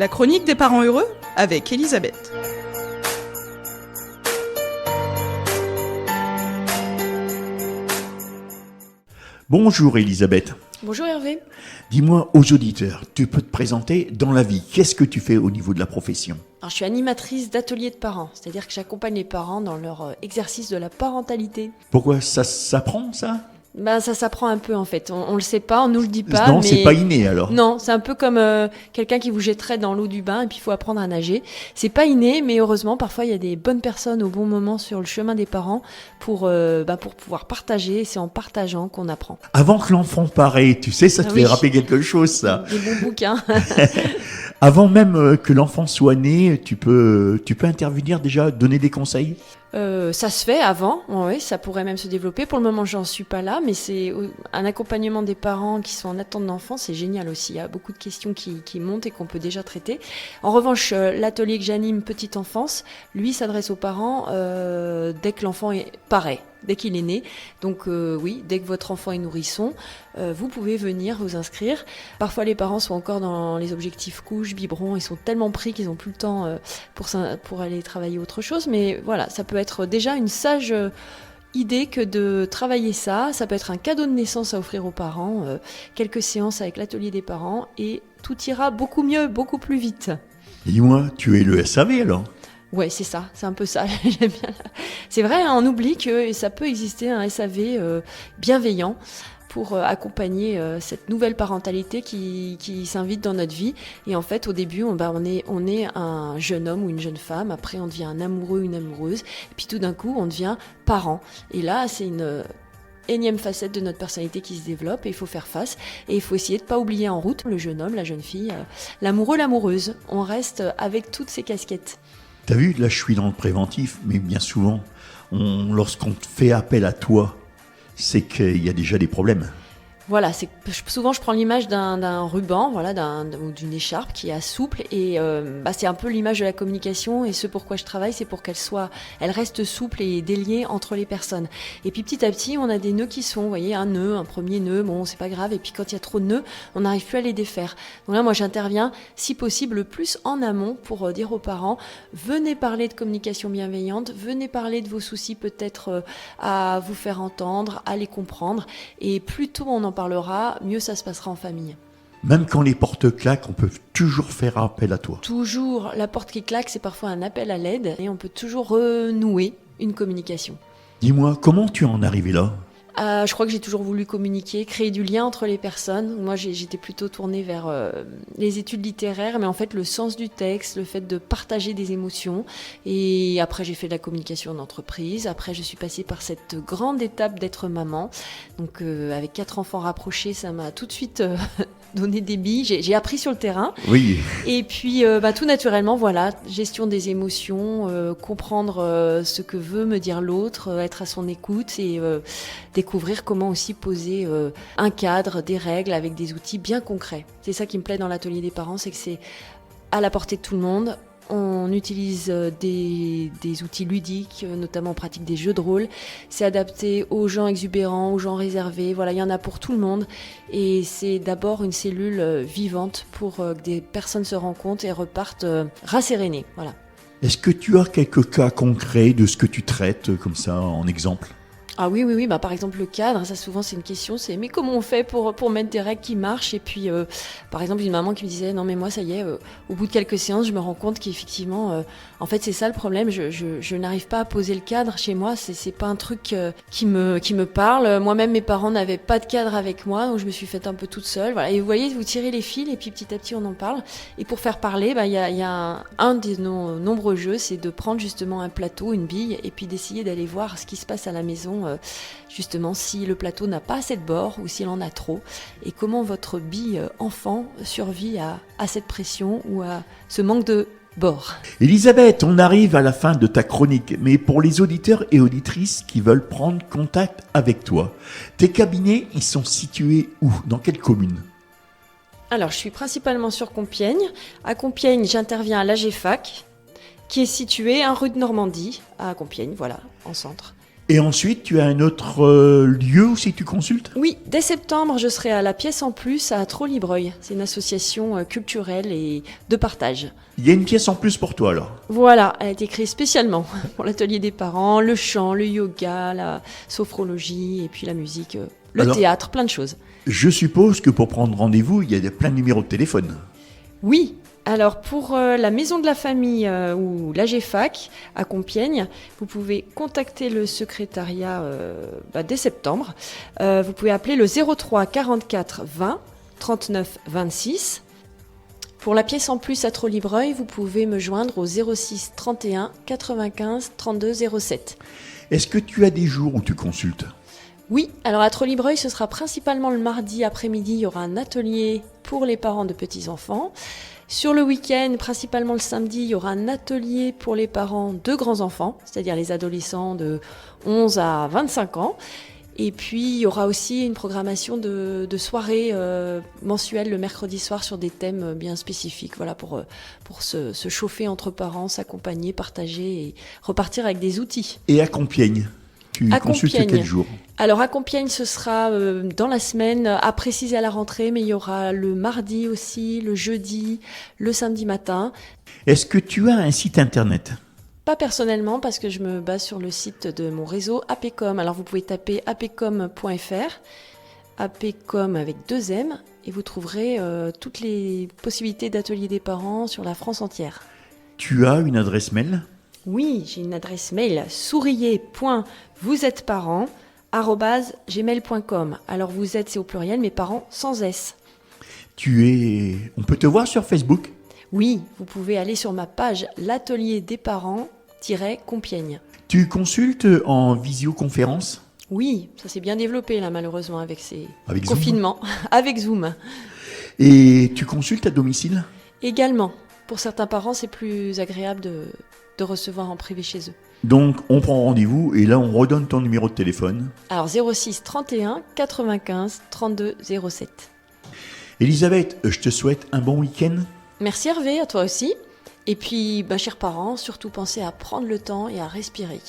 La chronique des parents heureux avec Elisabeth. Bonjour Elisabeth. Bonjour Hervé. Dis-moi aux auditeurs, tu peux te présenter dans la vie. Qu'est-ce que tu fais au niveau de la profession ? Alors, je suis animatrice d'ateliers de parents, c'est-à-dire que j'accompagne les parents dans leur exercice de la parentalité. Pourquoi ça s'apprend ça ? Ça s'apprend un peu en fait, on le sait pas, on nous le dit pas. Non, mais... c'est pas inné alors. Non, c'est un peu comme quelqu'un qui vous jetterait dans l'eau du bain et puis il faut apprendre à nager. C'est pas inné, mais heureusement parfois il y a des bonnes personnes au bon moment sur le chemin des parents pour pouvoir partager, et c'est en partageant qu'on apprend. Avant que l'enfant paraît, tu sais, ça te fait Oui. rappeler quelque chose ça. Des bons bouquins. Avant même que l'enfant soit né, tu peux intervenir déjà, donner des conseils ? Ça se fait avant, oui, ça pourrait même se développer. Pour le moment, j'en suis pas là, mais c'est un accompagnement des parents qui sont en attente d'enfants, c'est génial aussi. Il y a beaucoup de questions qui montent et qu'on peut déjà traiter. En revanche, l'atelier que j'anime petite enfance, lui, s'adresse aux parents dès que l'enfant paraît, dès qu'il est né. Donc oui, dès que votre enfant est nourrisson, vous pouvez venir vous inscrire. Parfois, les parents sont encore dans les objectifs couches, biberons, ils sont tellement pris qu'ils n'ont plus le temps pour aller travailler autre chose. Mais voilà, ça peut être déjà une sage idée que de travailler ça. Ça peut être un cadeau de naissance à offrir aux parents, quelques séances avec l'atelier des parents et tout ira beaucoup mieux, beaucoup plus vite. Dis-moi, tu es le SAV alors ? Ouais, c'est ça, c'est un peu ça. J'aime bien. C'est vrai, on oublie que ça peut exister un SAV bienveillant pour accompagner cette nouvelle parentalité qui s'invite dans notre vie. Et en fait, au début, on est un jeune homme ou une jeune femme. Après, on devient un amoureux, une amoureuse. Et puis tout d'un coup, on devient parent. Et là, c'est une énième facette de notre personnalité qui se développe et il faut faire face. Et il faut essayer de ne pas oublier en route le jeune homme, la jeune fille, l'amoureux, l'amoureuse. On reste avec toutes ces casquettes. T'as vu, là je suis dans le préventif, mais bien souvent, lorsqu'on fait appel à toi, c'est qu'il y a déjà des problèmes. Voilà, souvent je prends l'image d'un ruban, voilà, ou d'une écharpe qui est souple et c'est un peu l'image de la communication et ce pourquoi je travaille, c'est pour elle reste souple et déliée entre les personnes. Et puis petit à petit, on a des nœuds qui sont, vous voyez, un nœud, un premier nœud, bon, c'est pas grave. Et puis quand il y a trop de nœuds, on n'arrive plus à les défaire. Donc là, moi, j'interviens, si possible, le plus en amont pour dire aux parents, venez parler de communication bienveillante, venez parler de vos soucis peut-être à vous faire entendre, à les comprendre. Et plus tôt on en parlera, mieux ça se passera en famille. Même quand les portes claquent, on peut toujours faire appel à toi. Toujours, la porte qui claque, c'est parfois un appel à l'aide et on peut toujours renouer une communication. Dis-moi, comment tu en es arrivé là ? Je crois que j'ai toujours voulu communiquer, créer du lien entre les personnes. Moi, j'étais plutôt tournée vers les études littéraires, mais en fait, le sens du texte, le fait de partager des émotions. Et après, j'ai fait de la communication en entreprise. Après, je suis passée par cette grande étape d'être maman. Donc, avec 4 enfants rapprochés, ça m'a tout de suite donné des billes. J'ai appris sur le terrain. Oui. Et puis, tout naturellement, voilà, gestion des émotions, comprendre ce que veut me dire l'autre, être à son écoute et découvrir comment aussi poser un cadre, des règles avec des outils bien concrets. C'est ça qui me plaît dans l'atelier des parents, c'est que c'est à la portée de tout le monde. On utilise des outils ludiques, notamment on pratique des jeux de rôle. C'est adapté aux gens exubérants, aux gens réservés. Voilà, il y en a pour tout le monde. Et c'est d'abord une cellule vivante pour que des personnes se rencontrent et repartent rassérénées. Voilà. Est-ce que tu as quelques cas concrets de ce que tu traites comme ça en exemple ? Ah oui, par exemple le cadre, ça souvent c'est une question, c'est mais comment on fait pour mettre des règles qui marchent ? Et puis par exemple une maman qui me disait non mais moi ça y est, au bout de quelques séances je me rends compte qu'effectivement en fait c'est ça le problème, je n'arrive pas à poser le cadre chez moi, c'est pas un truc qui me parle. Moi-même mes parents n'avaient pas de cadre avec moi, donc je me suis faite un peu toute seule. Voilà. Et vous voyez, vous tirez les fils et puis petit à petit on en parle. Et pour faire parler, il y a un des nombreux jeux, c'est de prendre justement un plateau, une bille et puis d'essayer d'aller voir ce qui se passe à la maison. Justement si le plateau n'a pas assez de bords ou s'il en a trop et comment votre bille enfant survit à cette pression ou à ce manque de bords. Elisabeth, on arrive à la fin de ta chronique, mais pour les auditeurs et auditrices qui veulent prendre contact avec toi, tes cabinets, ils sont situés où ? Dans quelle commune ? Alors je suis principalement sur Compiègne. À Compiègne, j'interviens à l'AGFAC qui est située 1 rue de Normandie à Compiègne, voilà, en centre. Et ensuite, tu as un autre lieu où si tu consultes? Oui, dès septembre, je serai à la Pièce en Plus à Trollibreuil. C'est une association culturelle et de partage. Il y a une pièce en plus pour toi alors. Voilà, elle a été créée spécialement pour l'atelier des parents, le chant, le yoga, la sophrologie et puis la musique, le Alors, théâtre, plein de choses. Je suppose que pour prendre rendez-vous, il y a plein de numéros de téléphone. Oui, alors pour la Maison de la Famille ou l'AGFAC à Compiègne, vous pouvez contacter le secrétariat dès septembre. Vous pouvez appeler le 03 44 20 39 26. Pour la Pièce en Plus à Trollibreuil, vous pouvez me joindre au 06 31 95 32 07. Est-ce que tu as des jours où tu consultes? Oui, alors à Trollibreuil, ce sera principalement le mardi après-midi, il y aura un atelier pour les parents de petits-enfants. Sur le week-end, principalement le samedi, il y aura un atelier pour les parents de grands-enfants, c'est-à-dire les adolescents de 11 à 25 ans. Et puis, il y aura aussi une programmation de soirées mensuelles le mercredi soir sur des thèmes bien spécifiques, voilà, pour se chauffer entre parents, s'accompagner, partager et repartir avec des outils. Et à Compiègne, tu À consultes Compiègne. quel jour? Alors à Compiègne, ce sera dans la semaine, à préciser à la rentrée, mais il y aura le mardi aussi, le jeudi, le samedi matin. Est-ce que tu as un site internet? Pas personnellement, parce que je me base sur le site de mon réseau APCOM. Alors vous pouvez taper apcom.fr, APCOM avec 2 M, et vous trouverez toutes les possibilités d'ateliers des parents sur la France entière. Tu as une adresse mail? Oui, j'ai une adresse mail, souriez.vousetesparents@gmail.com. Alors vous êtes, c'est au pluriel, mais parents sans S. On peut te voir sur Facebook? Oui, vous pouvez aller sur ma page l'atelier des parents-Compiègne. Tu consultes en visioconférence? Oui, ça s'est bien développé là malheureusement avec ces Avec Zoom? confinements, avec Zoom. Et tu consultes à domicile? Également, pour certains parents, c'est plus agréable de recevoir en privé chez eux. Donc on prend rendez-vous et là on redonne ton numéro de téléphone. Alors 06 31 95 32 07. Elisabeth, je te souhaite un bon week-end. Merci Hervé, à toi aussi. Et puis, chers parents, surtout pensez à prendre le temps et à respirer.